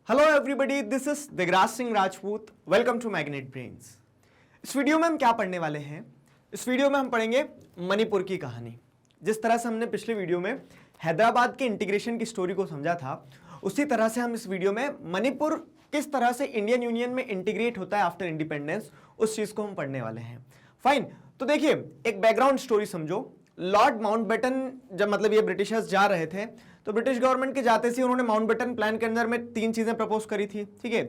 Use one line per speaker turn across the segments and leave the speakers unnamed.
Hello everybody, this is Digraj Singh Rajput. Welcome to Magnet Brains. इस video में हम क्या पढ़ने वाले हैं? इस वीडियो में हम पढ़ेंगे मणिपुर की कहानी। जिस तरह से हमने पिछले वीडियो में हैदराबाद के इंटीग्रेशन की स्टोरी को समझा था, उसी तरह से हम इस वीडियो में मणिपुर किस तरह से इंडियन यूनियन में इंटीग्रेट होता है आफ्टर इंडिपेंडेंस, उस चीज को हम पढ़ने वाले हैं। फाइन, तो देखिए एक बैकग्राउंड स्टोरी समझो। लॉर्ड माउंटबेटन जब ये ब्रिटिशर्स जा रहे थे, तो ब्रिटिश गवर्नमेंट के जाते से उन्होंने माउंटबेटन प्लान के अंदर में 3 चीजें प्रपोज करी थी। ठीक है,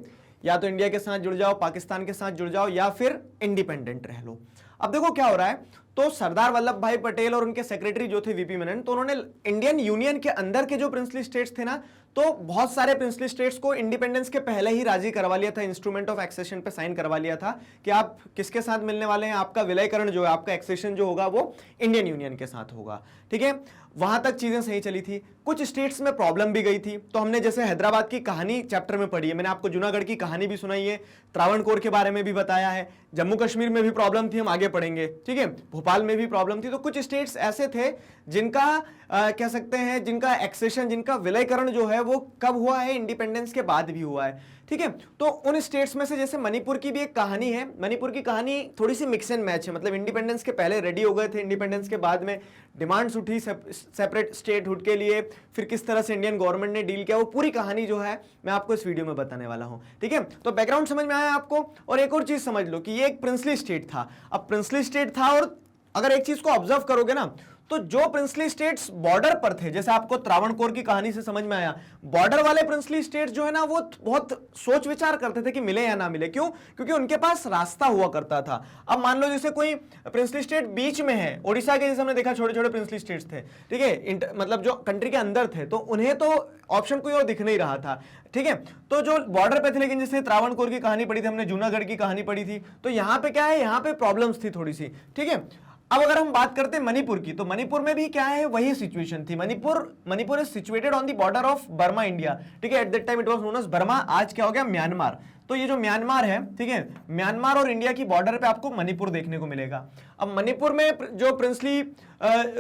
या तो इंडिया के साथ जुड़ जाओ, पाकिस्तान के साथ जुड़ जाओ, या फिर इंडिपेंडेंट रह लो। अब देखो क्या हो रहा है, तो सरदार वल्लभ भाई पटेल और उनके सेक्रेटरी जो थे वीपी मेनन, तो उन्होंने इंडियन यूनियन के अंदर के जो प्रिंसली स्टेट्स थे ना, तो बहुत सारे प्रिंसली स्टेट्स को इंडिपेंडेंस के पहले ही राजी करवा लिया था, इंस्ट्रूमेंट ऑफ एक्सेशन पे साइन करवा लिया था कि आप किसके साथ मिलने वाले हैं, आपका विलयकरण जो है, आपका एक्सेशन जो होगा वो इंडियन यूनियन के साथ होगा। ठीक है, वहां तक चीजें सही चली थी। कुछ स्टेट्स में प्रॉब्लम भी गई थी, तो हमने जैसे हैदराबाद की कहानी चैप्टर में पढ़ी है, मैंने आपको जूनागढ़ की कहानी भी सुनाई है, त्रावणकोर के बारे में भी बताया है, जम्मू कश्मीर में भी प्रॉब्लम थी, हम आगे पढ़ेंगे। ठीक है, भोपाल में भी प्रॉब्लम थी। तो कुछ स्टेट्स ऐसे थे जिनका कह सकते हैं, जिनका एक्सेशन, जिनका विलयकरण जो है वो कब हुआ है, इंडिपेंडेंस के बाद भी हुआ है। ठीक है, तो उन स्टेट्स में से जैसे मणिपुर की भी एक कहानी है। मणिपुर की कहानी थोड़ी सी मिक्स एंड मैच है, मतलब इंडिपेंडेंस के पहले रेडी हो गए थे, इंडिपेंडेंस के बाद में डिमांड्स उठी सेपरेट स्टेटहुड के लिए, फिर किस तरह से इंडियन गवर्नमेंट ने डील किया, वो पूरी कहानी जो है मैं आपको इस वीडियो में बताने वाला हूं। ठीक है, तो बैकग्राउंड समझ में आया आपको। और एक और चीज समझ लो कि ये एक प्रिंसली स्टेट था। अब प्रिंसली स्टेट था, और अगर एक चीज को ऑब्जर्व करोगे ना, तो जो प्रिंसली स्टेट्स बॉर्डर पर थे, जैसे आपको त्रावणकोर की कहानी से समझ में आया, बॉर्डर वाले प्रिंसली स्टेट्स जो है ना, वो बहुत सोच विचार करते थे कि मिले या ना मिले। क्यों? क्योंकि उनके पास रास्ता हुआ करता था। अब मान लो जैसे कोई प्रिंसली स्टेट बीच में है, ओडिशा के जैसे हमने देखा छोटे छोटे प्रिंसली स्टेट्स थे, ठीक है, मतलब जो कंट्री के अंदर थे, तो उन्हें तो ऑप्शन कोई और दिख नहीं रहा था। ठीक है, तो जो बॉर्डर पे थे, लेकिन जैसे त्रावणकोर की कहानी पढ़ी थी हमने, जूनागढ़ की कहानी पढ़ी थी, तो यहां पे क्या है, यहां पे प्रॉब्लम्स थी थोड़ी सी। ठीक है, अब अगर हम बात करते हैं मणिपुर की, तो मणिपुर में भी क्या है, वही सिचुएशन थी। Manipur is situated on the border of Burma India. ठीक है, at that time it was known as Burma, आज क्या हो गया, म्यांमार। तो ये जो म्यांमार है, ठीक है, म्यांमार और इंडिया की बॉर्डर पे आपको मणिपुर देखने को मिलेगा। अब मणिपुर में जो प्रिंसली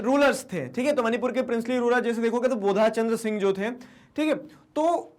रूलर्स थे, ठीक है, तो मणिपुर के प्रिंसली रूलर जैसे देखोगे तो बोधा चंद्र सिंह जो थे, ठीक है, तो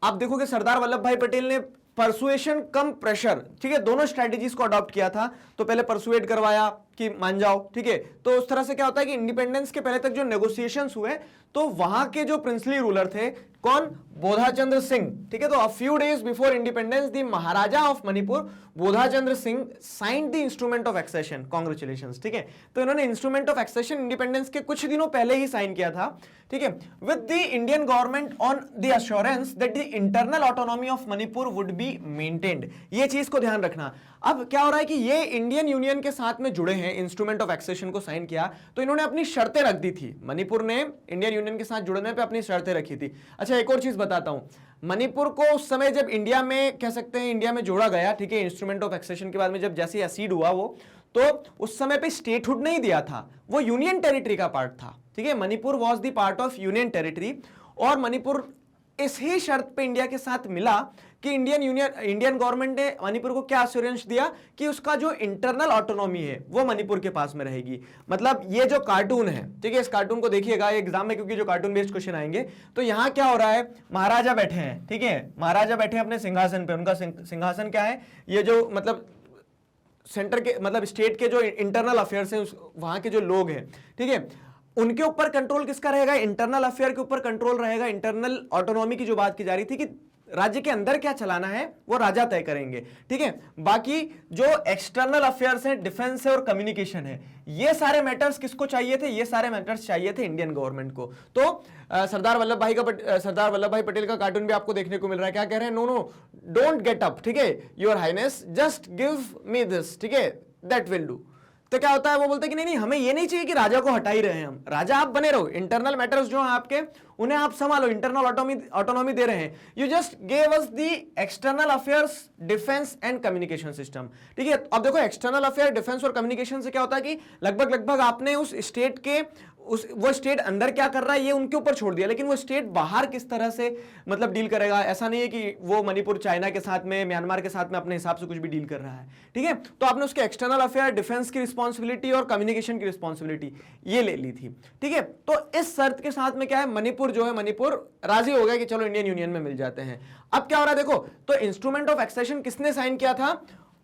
आप देखोगे सरदार वल्लभ भाई पटेल ने परसुएशन कम प्रेशर, ठीक है, दोनों स्ट्रेटेजीज को अडॉप्ट किया था। तो पहले परसुएट करवाया कि मान जाओ, ठीक है, तो उस तरह से क्या होता है कि इंडिपेंडेंस के पहले तक जो नेगोशिएशंस हुए, तो वहां के जो प्रिंसली रूलर थे, कौन, बोधाचंद्र सिंह। ठीक है, तो a few days before independence the Maharaja of Manipur Bodhachandra Singh signed the instrument of accession. Congratulations. ठीक है, तो इन्होंने इंस्ट्रूमेंट ऑफ एक्सेशन इंडिपेंडेंस के कुछ दिनों पहले ही साइन किया था। ठीक है, with the Indian government on the assurance that the internal autonomy of Manipur would be maintained. ये चीज को ध्यान रखना। अब क्या हो रहा है कि ये इंडियन यूनियन के साथ में जुड़े हैं, इंस्ट्रूमेंट ऑफ एक्सेशन को साइन किया, तो इन्होंने अपनी शर्तें रख दी थी। मणिपुर ने इंडियन यूनियन के साथ जुड़ने पे अपनी शर्तें रखी थी। अच्छा, एक और चीज बताता हूं, मणिपुर को उस समय जब इंडिया में, कह सकते हैं इंडिया में जोड़ा गया, ठीक है, इंस्ट्रूमेंट ऑफ एक्सेशन के बाद में जब जैसे एसीड हुआ वो, तो उस समय पे स्टेटहुड नहीं दिया था, वो यूनियन टेरिटरी का पार्ट था। ठीक है, Manipur was the part of union territory, और मणिपुर इस ही शर्त पे इंडिया के साथ मिला कि इंडियन गवर्नमेंट ने मणिपुर को क्या एश्योरेंस दिया कि उसका जो इंटरनल ऑटोनॉमी है वो मणिपुर के पास में रहेगी। मतलब ये जो कार्टून है, ठीक है, इस कार्टून को देखिएगा एग्जाम में, क्योंकि जो कार्टून बेस्ड क्वेश्चन आएंगे, तो यहां क्या हो रहा है, महाराजा बैठे हैं, ठीक है, महाराजा बैठे हैं अपने सिंहासन पे। उनका सिंहासन क्या है, ये जो मतलब सेंटर के, मतलब स्टेट के जो इंटरनल अफेयर्स हैं, वहां के जो लोग हैं, ठीक है, उनके ऊपर कंट्रोल किसका रहेगा, इंटरनल अफेयर के ऊपर कंट्रोल रहेगा। इंटरनल ऑटोनॉमी की जो बात की जा रही थी कि राज्य के अंदर क्या चलाना है वो राजा तय करेंगे। ठीक है, बाकी जो एक्सटर्नल अफेयर्स हैं, डिफेंस है और कम्युनिकेशन है, ये सारे मैटर्स किसको चाहिए थे, ये सारे मैटर्स चाहिए थे इंडियन गवर्नमेंट को। तो सरदार वल्लभ भाई पटेल का कार्टून भी आपको देखने को मिल रहा है। क्या कह रहे हैं, no no don't get up, ठीक है, your highness just give me this, ठीक है, दैट विल डू। तो क्या होता है, वो बोलते हैं कि नहीं नहीं, हमें ये नहीं चाहिए कि राजा को हटा ही रहे हैं हम, राजा आप बने रहो, इंटरनल मैटर्स जो हैं आपके उन्हें आप संभालो, इंटरनल ऑटोनॉमी दे रहे हैं। You just gave us the external affairs, defence and communication system. ठीक है, अब देखो एक्सटर्नल अफेयर, डिफेंस और कम्युनिकेशन से क्या होता है कि लगभग आपने उस स्टेट के वो स्टेट अंदर क्या कर रहा है ये उनके ऊपर छोड़ दिया, लेकिन वो स्टेट बाहर किस तरह से मतलब डील करेगा, ऐसा नहीं है कि वो मणिपुर चाइना के साथ में, म्यांमार के साथ में अपने हिसाब से कुछ भी डील कर रहा है, ठीक है। तो आपने उसके एक्सटर्नल अफेयर, डिफेंस की रिस्पॉन्सिबिलिटी और कम्युनिकेशन की रिस्पॉन्सिबिलिटी ये ले ली थी, ठीक है। तो इस शर्त के साथ में क्या है, मणिपुर जो है, मणिपुर राजी हो गया कि चलो इंडियन यूनियन में मिल जाते हैं। अब क्या हो रहा है देखो, तो इंस्ट्रूमेंट ऑफ एक्सेशन किसने साइन किया था,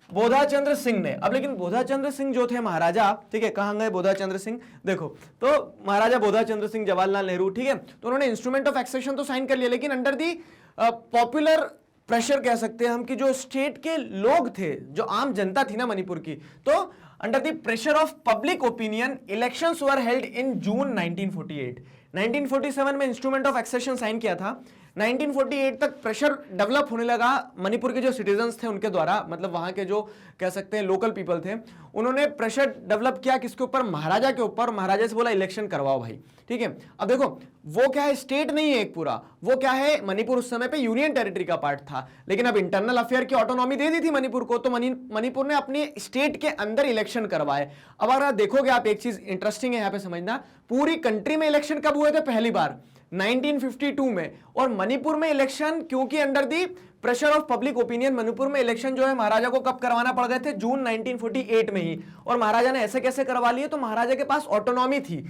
बोधाचंद्र सिंह ने। अब लेकिन बोधाचंद्र सिंह जो थे महाराजा, ठीक है, कहां गए बोधाचंद्र सिंह, देखो तो महाराजा बोधाचंद्र सिंह जवाहरलाल नेहरू, ठीक है, तो उन्होंने इंस्ट्रूमेंट ऑफ एक्सेशन तो साइन कर लिया, लेकिन अंडर दी पॉपुलर प्रेशर कह सकते हैं हम, कि जो स्टेट के लोग थे, जो आम जनता थी ना मणिपुर की, तो under the pressure of public opinion elections were held in June 1948। 1947 में इंस्ट्रूमेंट ऑफ एक्सेशन साइन किया था, 1948 तक प्रेशर डेवलप होने लगा मणिपुर के जो सिटीजन्स थे उनके द्वारा, मतलब वहां के जो कह सकते हैं लोकल पीपल थे, उन्होंने प्रेशर डेवलप किया किसके ऊपर, महाराजा के ऊपर। महाराजा से बोला इलेक्शन करवाओ भाई, ठीक है। अब देखो वो क्या है, स्टेट नहीं है एक पूरा, वो क्या है, मणिपुर उस समय पे यूनियन टेरिटरी का पार्ट था, लेकिन अब इंटरनल अफेयर की ऑटोनॉमी दे दी थी मणिपुर को, तो मणिपुर ने अपने स्टेट के अंदर इलेक्शन करवाए। अब अगर देखोगे आप, एक चीज इंटरेस्टिंग है यहाँ पे समझना, पूरी कंट्री में इलेक्शन कब हुए थे, पहली बार 1952 में, और मणिपुर में इलेक्शन क्योंकि under the pressure of public opinion, Manipur में इलेक्शन जो है महाराजा को कब करवाना पड़ गए थे, जून 1948 में ही। और महाराजा ने ऐसे कैसे करवा लिए, तो महाराजा के पास ऑटोनॉमी थी,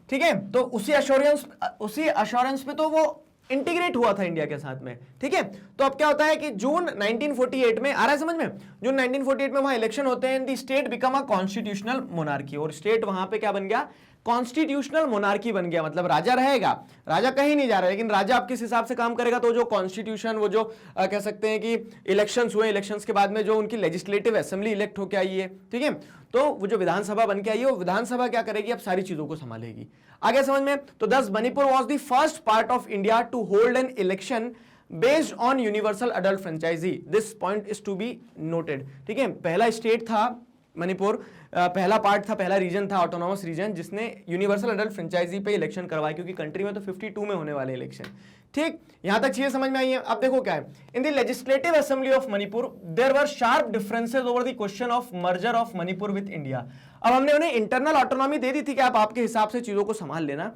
ठीक है, तो उसी अश्योरेंस पे तो वो इंटीग्रेट हुआ था इंडिया के साथ में, ठीक है। तो अब क्या होता है कि जून 1948 में, आ रहा है समझ में, जून 1948 में वहां इलेक्शन होते हैं, the state become a constitutional monarchy, और स्टेट वहां पे क्या बन गया, कॉन्स्टिट्यूशनल मोनार्की बन गया। मतलब राजा रहेगा, राजा कहीं नहीं जा रहा, लेकिन राजा आप किस हिसाब से काम करेगा, तो जो कॉन्स्टिट्यूशन, वो जो कह सकते हैं कि इलेक्शंस हुए, इलेक्शंस के बाद में जो उनकी लेजिस्लेटिव असेंबली इलेक्ट होकर आई है, ठीक है, तो वो जो विधानसभा बन के आई है, वो विधानसभा क्या करेगी, अब सारी चीजों को संभालेगी। आगे समझ में, तो thus Manipur was the first part of India to hold an election based on universal adult franchise, this point is to be noted, ठीक है। पहला स्टेट था मणिपुर, पहला पार्ट था, पहला रीजन था, ऑटोनॉमस रीजन, जिसने यूनिवर्सल अडल्ट फ्रेंचाइजी पे इलेक्शन करवाया, क्योंकि कंट्री में तो 52 में होने वाले इलेक्शन, ठीक। यहां तक चीजें समझ में आई है। अब देखो क्या है, in the legislative assembly of Manipur there were sharp differences over the question of merger of Manipur with India. अब हमने उन्हें इंटरनल ऑटोनॉमी दे दी थी कि आप आपके हिसाब से चीजों को संभाल लेना,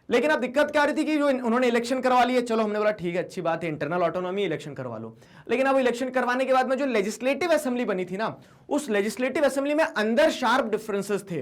लेकिन अब दिक्कत क्या आ रही थी कि जो उन्होंने इलेक्शन करवा लिया, चलो हमने बोला ठीक है, अच्छी बात है, इंटरनल ऑटोनॉमी, इलेक्शन करवा लो, लेकिन अब इलेक्शन करवाने के बाद में जो लेजिस्लेटिव असेंबली बनी थी ना, उस लेजिस्लेटिव असेंबली में अंदर शार्प डिफरेंसेस थे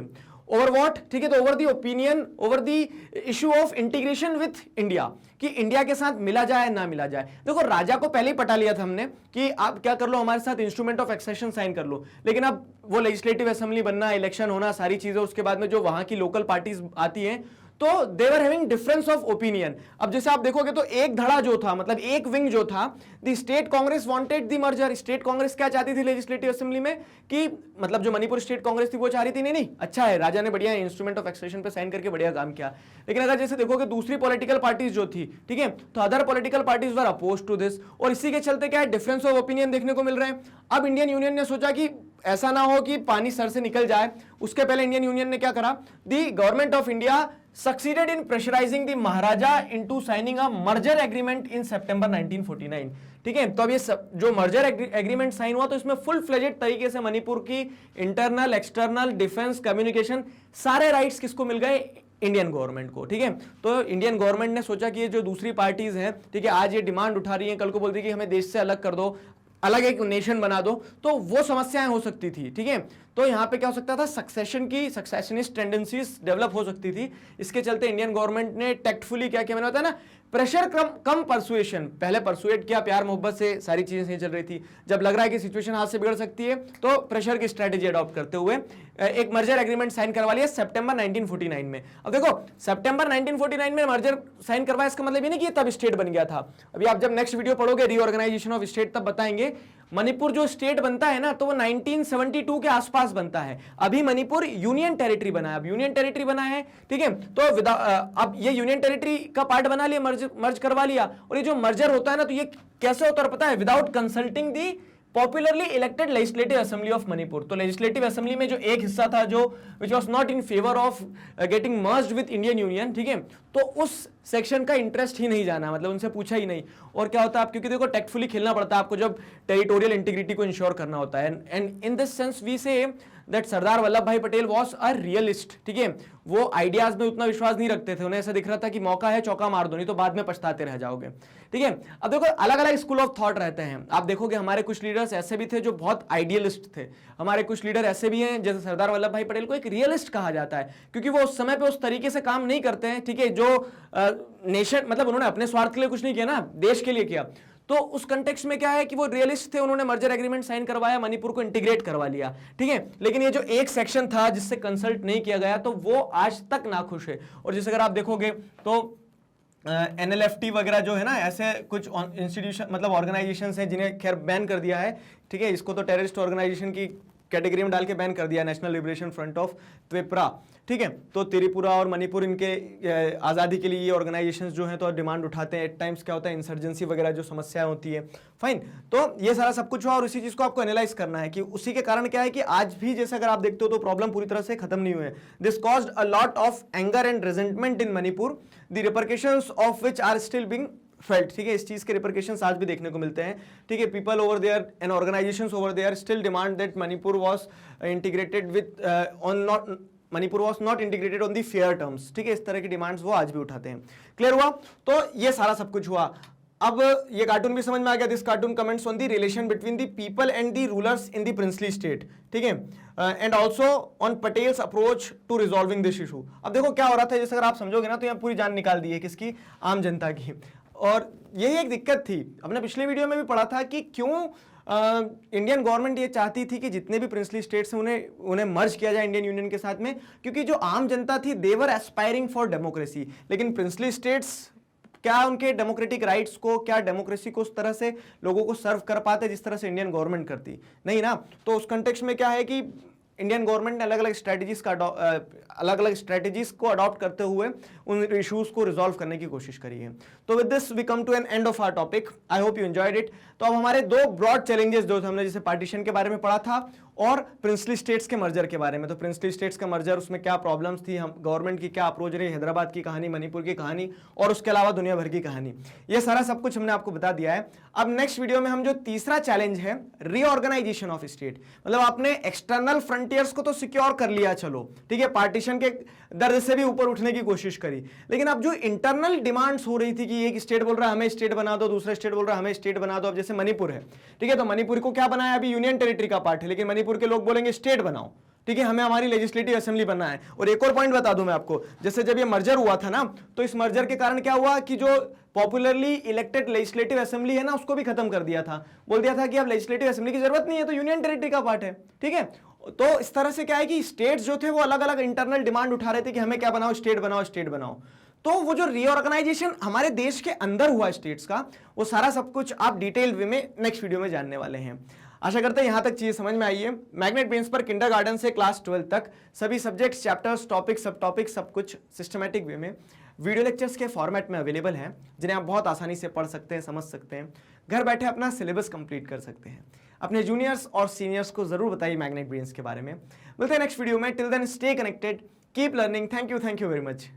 ओवर व्हाट, ठीक है, तो over the opinion, over the issue of integration with India, कि इंडिया के साथ मिला जाए ना मिला जाए। देखो राजा को पहले ही पटा लिया था हमने कि आप क्या कर लो, हमारे साथ इंस्ट्रूमेंट ऑफ एक्सेशन साइन कर लो, लेकिन अब वो लेजिस्लेटिव असेंबली बनना, इलेक्शन होना, सारी चीजें, उसके बाद में जो वहां की लोकल पार्टीज आती हैं, तो they were having difference of opinion. अब जैसे आप देखोगे तो एक धड़ा जो था, मतलब एक विंग जो था, the state Congress wanted the merger. State Congress क्या चाहती थी लेजिस्लेटिव असेंबली में, कि मतलब जो मणिपुर स्टेट कांग्रेस थी वो चाह रही थी नहीं अच्छा है, राजा ने बढ़िया इंस्ट्रूमेंट ऑफ एक्सेशन पे साइन करके बढ़िया काम किया, लेकिन अगर जैसे देखोगे दूसरी पॉलिटिकल पार्टीज जो थी, ठीक है, तो other political parties were oppose to this, और इसी के चलते क्या है, डिफरेंस ऑफ ओपिनियन देखने को मिल रहे हैं। अब इंडियन यूनियन ने सोचा कि ऐसा ना हो कि पानी सर से निकल जाए, उसके पहले इंडियन यूनियन ने क्या करा, the government of India succeeded in pressurizing the Maharaja into signing a merger agreement in September 1949, ठीक है। तो अब ये जो मर्जर एग्रीमेंट साइन हुआ, तो इसमें फुल फ्लेजेड तरीके से मणिपुर की इंटरनल, एक्सटर्नल, डिफेंस, कम्युनिकेशन, सारे राइट्स किसको मिल गए, इंडियन गवर्नमेंट को, ठीक है। तो इंडियन गवर्नमेंट ने सोचा कि ये जो दूसरी पार्टीज हैं, ठीक है, आज ये डिमांड उठा रही हैं, कल को बोलती है कि हमें देश से अलग कर दो, अलग एक नेशन बना दो, तो वो समस्याएं हो सकती थी, ठीक है। तो यहाँ पे क्या हो सकता था, सक्सेशनिस्ट टेंडेंसीज डेवलप हो सकती थी। इसके चलते इंडियन गवर्नमेंट ने टैक्टफुली क्या किया, मैंने बताया ना, प्रेशर कम परसुएशन, पहले परसुएट किया, प्यार मोहब्बत से सारी चीजें सही चल रही थी, जब लग रहा है कि सिचुएशन हाथ से बिगड़ सकती है, तो प्रेशर की स्ट्रेटेजी अडॉप्ट करते हुए एक मर्जर एग्रीमेंट साइन करवा लिया सितंबर 1949 में। अब देखो सितंबर 1949 में मर्जर साइन करवाया, इसका मतलब ये नहीं कि तब स्टेट बन गया था। अभी आप जब नेक्स्ट वीडियो पढ़ोगे रीऑर्गेनाइजेशन ऑफ स्टेट, तब बताएंगे मणिपुर जो स्टेट बनता है ना, तो वो 1972 के आसपास बनता है। अभी मणिपुर यूनियन टेरिटरी बना है, अब यूनियन टेरिटरी बना है, ठीक है। तो अब ये यूनियन टेरिटरी का पार्ट बना लिया, मर्ज करवा लिया, और ये जो मर्जर होता है ना, तो ये कैसे होता है पता है, without consulting the popularly elected legislative assembly of Manipur. तो लेजिस्लेटिव असेंबली में जो एक हिस्सा था जो which was not in favour of getting merged with Indian union, ठीक है, तो उस सेक्शन का इंटरेस्ट ही नहीं जाना, मतलब उनसे पूछा ही नहीं। और क्या होता है, आप क्योंकि देखो टेक्टफुली खेलना पड़ता है आपको जब टेरिटोरियल इंटीग्रिटी को इंश्योर करना होता है। And in this sense we say that Sardar Vallabhbhai Patel was a realist, ठीक है। वो आइडियाज में उतना विश्वास नहीं रखते थे, उन्हें ऐसा दिख रहा था कि मौका है चौका मार दो, नहीं तो बाद में पछताते रह जाओगे, ठीक है। अब देखो अलग अलग स्कूल ऑफ थॉट रहते हैं। आप देखोगे हमारे कुछ लीडर्स ऐसे भी थे जो बहुत आइडियलिस्ट थे, हमारे कुछ लीडर ऐसे भी हैं जैसे सरदार वल्लभ भाई पटेल को एक रियलिस्ट कहा जाता है, क्योंकि वो उस समय पे उस तरीके से काम नहीं करते हैं, ठीक है, जो नेशन मतलब उन्होंने अपने स्वार्थ के लिए कुछ नहीं किया ना, देश के लिए किया। तो उस कंटेक्स्ट में क्या है कि वो रियलिस्ट थे, उन्होंने मर्जर एग्रीमेंट साइन करवाया, मणिपुर को इंटीग्रेट करवा लिया, ठीक है। लेकिन ये जो एक सेक्शन था जिससे कंसल्ट नहीं किया गया, तो वो आज तक नाखुश है। और जैसे अगर आप देखोगे तो NLFT वगैरह जो है ना, ऐसे कुछ इंस्टीट्यूशन मतलब ऑर्गेनाइजेशंस हैं जिन्हें खैर बैन कर दिया है, ठीक है। इसको तो टेररिस्ट ऑर्गेनाइजेशन की कैटेगरी में डाल के बैन कर दिया, national liberation front of Tripura, ठीक है। तो त्रिपुरा और मणिपुर इनके आज़ादी के लिए ये ऑर्गेनाइजेशंस जो हैं तो डिमांड उठाते हैं। एट टाइम्स क्या होता है, इंसर्जेंसी वगैरह जो समस्याएं होती है, फाइन। तो ये सारा सब कुछ हुआ और इसी चीज़ को आपको एनालाइज करना है कि उसी के कारण क्या है कि आज भी जैसे अगर आप देखते हो तो प्रॉब्लम पूरी तरह से खत्म नहीं हुए। This caused a lot of anger and resentment in Manipur, the repercussions of which are still being felt, ठीक है। इस चीज के रिपरकशंस आज भी देखने को मिलते हैं, ठीक है। People over there and organisations over there still demand that Manipur was integrated with on not Manipur was not integrated on the fair terms, ठीक है। इस तरह की डिमांड्स वो आज भी उठाते हैं। क्लियर हुआ? तो ये सारा सब कुछ हुआ। अब ये कार्टून भी समझ में आ गया। This cartoon comments on the relation between the people and the rulers in the princely state, ठीक है, and also on Patel's approach to resolving this issue. अब देखो क्या हो रहा था, जैसे अगर आप समझोगे ना तो यहाँ पूरी जान निकाल दी है किसकी, आम जनता की। और यही एक दिक्कत थी, अपने पिछले वीडियो में भी पढ़ा था कि क्यों इंडियन गवर्नमेंट ये चाहती थी कि जितने भी प्रिंसली स्टेट्स हैं उन्हें मर्ज किया जाए इंडियन यूनियन के साथ में, क्योंकि जो आम जनता थी देवर एस्पायरिंग फॉर डेमोक्रेसी। लेकिन प्रिंसली स्टेट्स क्या उनके डेमोक्रेटिक राइट्स को, क्या डेमोक्रेसी को उस तरह से लोगों को सर्व कर पाते जिस तरह से इंडियन गवर्नमेंट करती, नहीं ना। तो उस कंटेक्स्ट में क्या है कि इंडियन गवर्नमेंट ने अलग अलग स्ट्रेटजीज को अडॉप्ट करते हुए उन इश्यूज को रिजॉल्व करने की कोशिश करी है। तो with this we come to an end of our topic. I hope you enjoyed it. तो अब हमारे दो ब्रॉड चैलेंजेस जो हमने जैसे पार्टीशन के बारे में पढ़ा था और प्रिंसली स्टेट्स के मर्जर के बारे में। तो प्रिंसली स्टेट्स का मर्जर, उसमें क्या प्रॉब्लम्स थी, हम गवर्नमेंट की क्या अप्रोच रही, हैदराबाद की कहानी, मणिपुर की कहानी और उसके अलावा दुनिया भर की कहानी, ये सारा सब कुछ हमने आपको बता दिया है। अब नेक्स्ट वीडियो में हम जो तीसरा चैलेंज है, रीऑर्गेनाइजेशन ऑफ स्टेट, मतलब आपने एक्सटर्नल फ्रंटियर्स को तो सिक्योर कर लिया, चलो ठीक है, पार्टीशन के दर्द से भी ऊपर उठने की कोशिश करी, लेकिन अब जो इंटरनल डिमांड्स हो रही थी कि एक स्टेट बोल रहा है हमें स्टेट बना दो, दूसरा स्टेट बोल रहा है हमें स्टेट बना दो। अब जैसे मणिपुर है, ठीक है, तो मणिपुर को क्या बनाया, अभी यूनियन टेरिटरी का पार्ट है, लेकिन मणिपुर के लोग बोलेंगे स्टेट बनाओ, ठीक है, हमें हमारी लेजिस्लेटिव असेंबली बनना है। और एक और पॉइंट बता दूं मैं आपको, जैसे जब ये मर्जर हुआ था ना, तो इस मर्जर के कारण क्या हुआ कि जो पॉपुलरली इलेक्टेड लेजिस्लेटिव असेंबली है ना, उसको भी खत्म कर दिया था, बोल दिया था कि अब लेजिस्लेटिव असेंबली की जरूरत नहीं है, तो यूनियन टेरिटरी का पार्ट है, ठीक है। तो इस तरह से क्या है कि स्टेट्स जो थे वो अलग अलग इंटरनल डिमांड उठा रहे थे कि हमें क्या बनाओ, स्टेट बनाओ, स्टेट बनाओ। तो वो जो रीऑर्गेनाइजेशन हमारे देश के अंदर हुआ स्टेट्स का, वो सारा सब कुछ आप डिटेल वे में नेक्स्ट वीडियो में जानने वाले हैं। आशा करते हैं यहां तक चीजें समझ में आई है। मैग्नेट ब्रेन्स पर किंडरगार्टन से क्लास 12 तक सभी सब्जेक्ट्स, चैप्टर्स, टॉपिक, सब टॉपिक, सब कुछ सिस्टमैटिक वे में वीडियो लेक्चर्स के फॉर्मेट में अवेलेबल हैं, जिन्हें आप बहुत आसानी से पढ़ सकते हैं, समझ सकते हैं, घर बैठे अपना सिलेबस कंप्लीट कर सकते हैं। अपने जूनियर्स और सीनियर्स को जरूर बताइए मैग्नेट ब्रेन्स के बारे में। मिलते हैं नेक्स्ट वीडियो में। Till then stay connected, keep learning. Thank you very much.